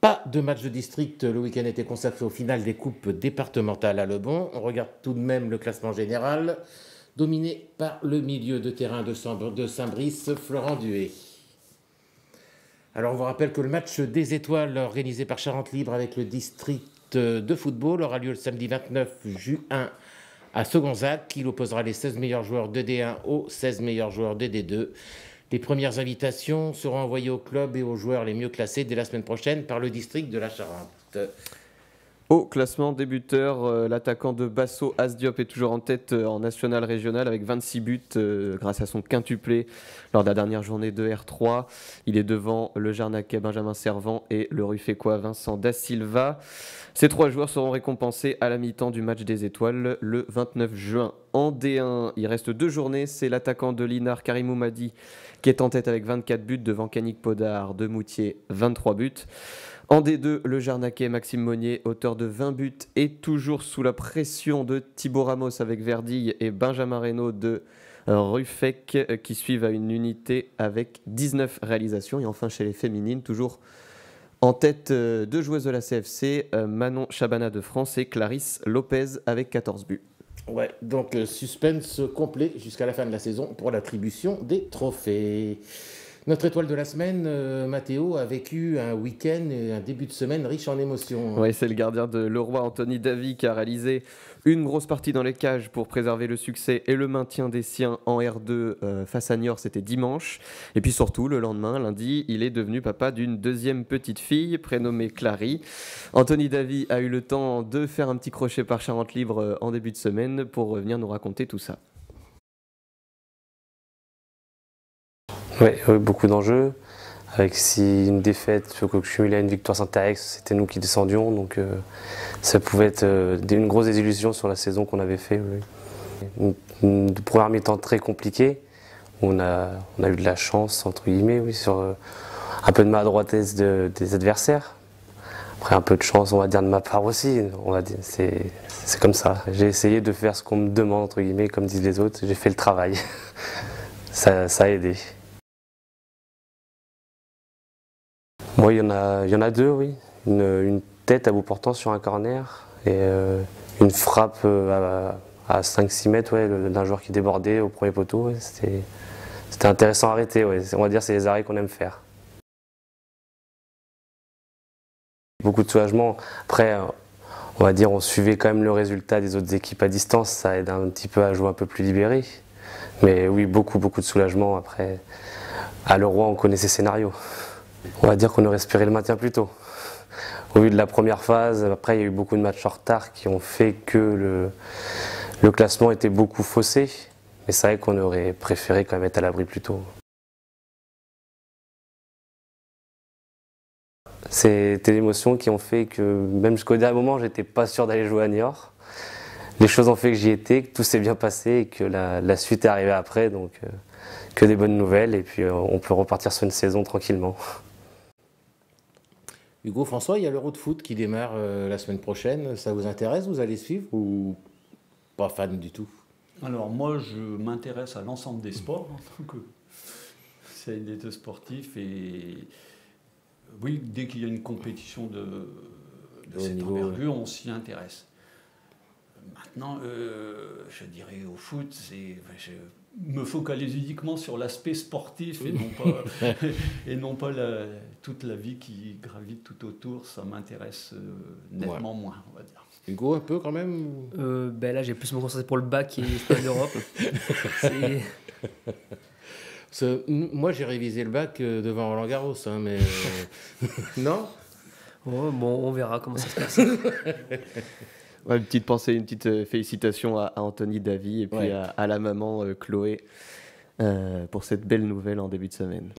Pas de match de district, le week-end était consacré au final des coupes départementales à Lebon. On regarde tout de même le classement général, dominé par le milieu de terrain de Saint-Brice, Florent Duhay. Alors on vous rappelle que le match des étoiles organisé par Charente Libre avec le district de football aura lieu le samedi 29 juin à Segonzac. Il opposera les 16 meilleurs joueurs de D1 aux 16 meilleurs joueurs de D2. Les premières invitations seront envoyées aux clubs et aux joueurs les mieux classés dès la semaine prochaine par le district de la Charente. Au classement débuteur, l'attaquant de Basso, Asdiop, est toujours en tête en national régional avec 26 buts grâce à son quintuplé lors de la dernière journée de R3. Il est devant le Jarnaquais Benjamin Servant et le Ruffécois Vincent Da Silva. Ces trois joueurs seront récompensés à la mi-temps du match des étoiles le 29 juin. En D1, il reste 2 journées. C'est l'attaquant de Linard, Karim Oumadi, qui est en tête avec 24 buts devant Canic Podard de Moutier, 23 buts. En D2, le Jarnaquais Maxime Monnier, auteur de 20 buts, est toujours sous la pression de Thibaut Ramos avec Verdille et Benjamin Reynaud de Ruffec qui suivent à une unité avec 19 réalisations. Et enfin, chez les féminines, toujours en tête, 2 joueuses de la CFC, Manon Chabana de France et Clarisse Lopez avec 14 buts. Ouais, donc suspense complet jusqu'à la fin de la saison pour l'attribution des trophées. Notre étoile de la semaine, Mathéo, a vécu un week-end et un début de semaine riche en émotions. Oui, c'est le gardien de Leroy, Anthony Davy, qui a réalisé une grosse partie dans les cages pour préserver le succès et le maintien des siens en R2 face à Niort, c'était dimanche. Et puis surtout, le lendemain, lundi, il est devenu papa d'une deuxième petite fille prénommée Clary. Anthony Davy a eu le temps de faire un petit crochet par Charente Libre en début de semaine pour venir nous raconter tout ça. Oui, beaucoup d'enjeux. Avec une défaite cumulée à une victoire Saint-Arex, c'était nous qui descendions. Donc ça pouvait être une grosse désillusion sur la saison qu'on avait fait. Oui. Une première mi-temps très compliquée. On a eu de la chance, entre guillemets, oui, sur un peu de maladroitesse des adversaires. Après un peu de chance, on va dire, de ma part aussi. C'est comme ça. J'ai essayé de faire ce qu'on me demande, entre guillemets, comme disent les autres. J'ai fait le travail. Ça a aidé. Moi, il y en a 2, oui. Une tête à bout portant sur un corner et une frappe à 5-6 mètres ouais, d'un joueur qui débordait au premier poteau. Ouais. C'était intéressant à arrêter. Ouais. On va dire que c'est les arrêts qu'on aime faire. Beaucoup de soulagement. Après, on va dire on suivait quand même le résultat des autres équipes à distance. Ça aide un petit peu à jouer un peu plus libéré. Mais oui, beaucoup de soulagement. Après, à Leroy, on connaît ses scénarios. On va dire qu'on aurait espéré le maintien plus tôt. Au vu de la première phase, après il y a eu beaucoup de matchs en retard qui ont fait que le classement était beaucoup faussé. Mais c'est vrai qu'on aurait préféré quand même être à l'abri plus tôt. C'était l'émotion qui ont fait que même jusqu'au dernier moment, j'étais pas sûr d'aller jouer à Niort. Les choses ont fait que j'y étais, que tout s'est bien passé et que la suite est arrivée après. Donc que des bonnes nouvelles et puis on peut repartir sur une saison tranquillement. Hugo, François, il y a l'Euro de foot qui démarre la semaine prochaine. Ça vous intéresse? Vous allez suivre ou pas fan du tout? Alors moi, je m'intéresse à l'ensemble des sports en tant que CND2 sportif et oui, dès qu'il y a une compétition de cette envergure, on s'y intéresse. Maintenant, je dirais au foot, je me focalise uniquement sur l'aspect sportif et non pas toute la vie qui gravite tout autour. Ça m'intéresse nettement moins, on va dire. Hugo, un peu quand même Là, j'ai plus me concentrer pour le bac et l'Espagne d'Europe. Moi, j'ai révisé le bac devant Roland Garros, hein, mais non. Oh, bon, on verra comment ça se passe. Ouais, une petite pensée, une petite félicitation à Anthony Davy et puis à la maman Chloé pour cette belle nouvelle en début de semaine.